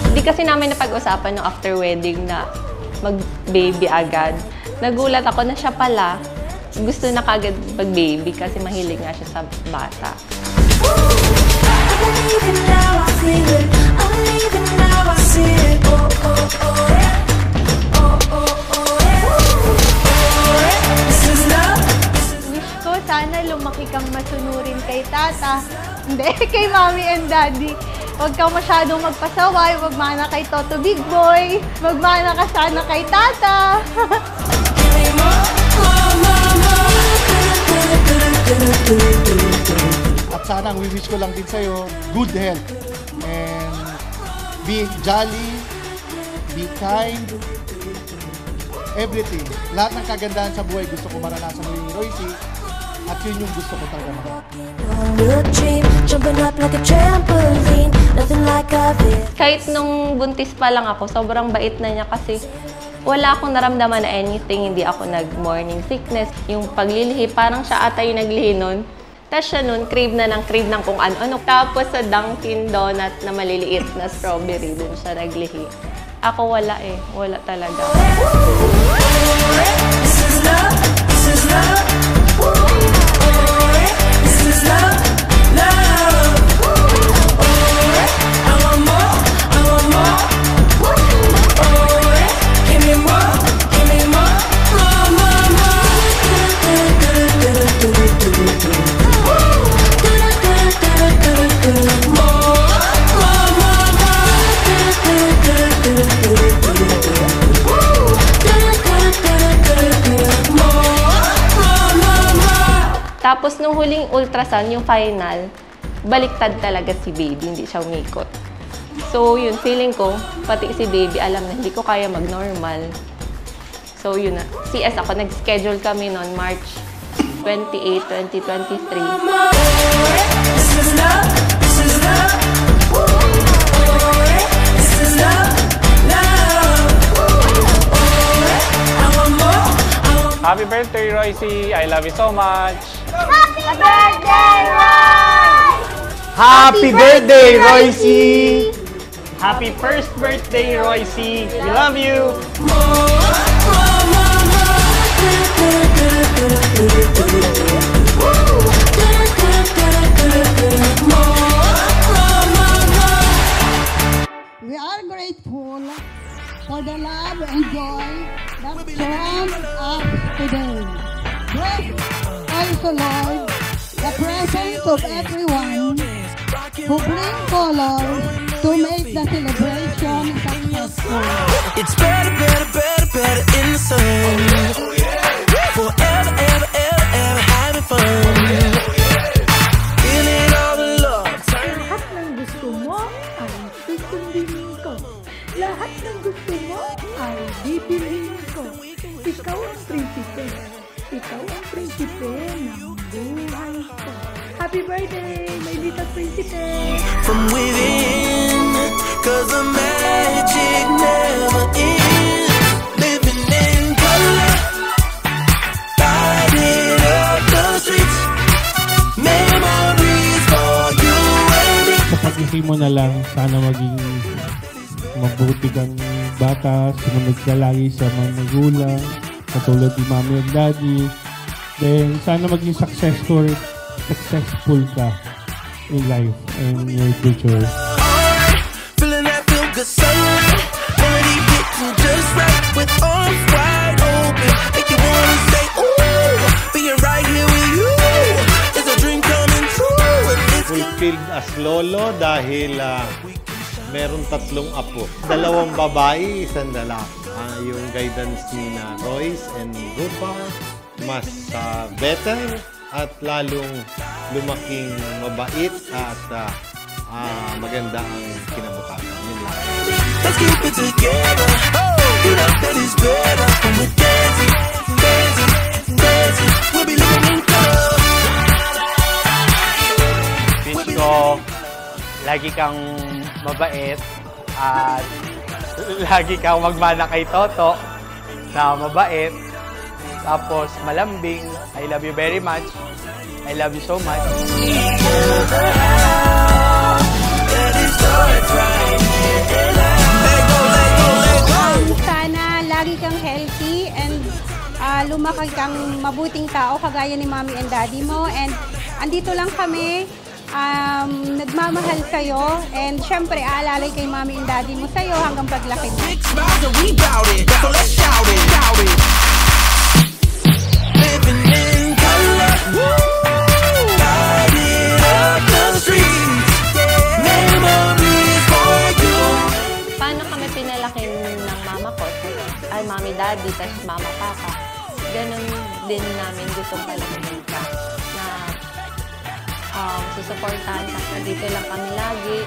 Hindi kasi namin napag-usapan nung after wedding na mag-baby agad. Nagulat ako na siya pala gusto na kagad mag-baby kasi mahilig nga siya sa bata. Wish ko sana lumaki kang masunurin kay tata. Hindi, kay mommy and daddy. Huwag kang masyadong magpasaway. Magmana kay Toto Big Boy. Magmana ka sana kay tata. At sana ang wish ko lang din sa'yo, good health. And be jolly, be kind, everything. Lahat ng kagandahan sa buhay gusto ko maranasan mo yung Royce. At yun yung gusto ko talaga. Kahit nung buntis pa lang ako, sobrang bait na niya kasi wala akong naramdaman na anything, hindi ako nag-morning sickness. Yung paglilihi, parang siya ata yung naglihi nun. Tapos siya nun, crave ng kung ano-ano. Tapos sa Dunkin' Donut na maliliit na strawberry, dun siya naglihi. Ako wala eh, wala talaga. Tapos nung huling ultrasound, yung final, baliktad talaga si baby, hindi siya umikot. So yun, feeling ko, pati si baby alam na hindi ko kaya mag-normal. So yun na, CS ako, nag-schedule kami noon March 28, 2023. Happy birthday, Royce! I love you so much! Happy birthday, Roy! Happy birthday, Royce! Happy first birthday, Royce! We love you! We are grateful for the love and joy that surrounds us today. Bless also, Lord, the presence of everyone who bring colors to make the celebration successful. It's better, better, better, better in the sun. Forever, ever, ever, ever having fun. Feeling all the love. Lahat ng gusto mo ay susundin ko. Lahat ng gusto mo ay bibilhin ko. Ikaw ang prinsipe. Ikaw ang prinsipe ng buhay ko. Happy birthday, my little prinsipe! From within, 'cause the magic never ends. Living in color, lighting up the streets. Memories for you and me. Sa pag-isip mo na lang, sana maging mabuti kang bata, sumunod ka lagi sa mga magulang, katulad ni mommy and daddy. Then, sana maging successful ka in life and your future. Feeling that feel good sunlight, already getting just right with arms wide open. Make you wanna say, ooh, being right here with you is a dream coming true. Fulfilled as lolo dahil meron 3 apo. 2 babae, 1 lalaki. Yung guidance ni na Royce and Rupa, mas better at lalong lumaking mabait at maganda ang kinabukasan. Yun lang. Let's keep it together. You know that it's better when we're dancing, dancing, dancing. We'll be living in color. Wish ko, lagi kang mabait at lagi kang magmana kay Toto na mabait. Tapos malambing. I love you very much. I love you so much. Sana lagi kang healthy and lumaki kang mabuting tao kagaya ni Mommy and Daddy mo. And andito lang kami, nagmamahal sa'yo. And syempre, aalalay kay Mommy and Daddy mo sa'yo hanggang paglaki mo. Paano kami pinalaki ng mama ko? Ay, Mommy, Daddy, tapos Mama, Papa. Ganon din namin gustong palakihin ka na susuportahan ka. Dito lang kami lagi.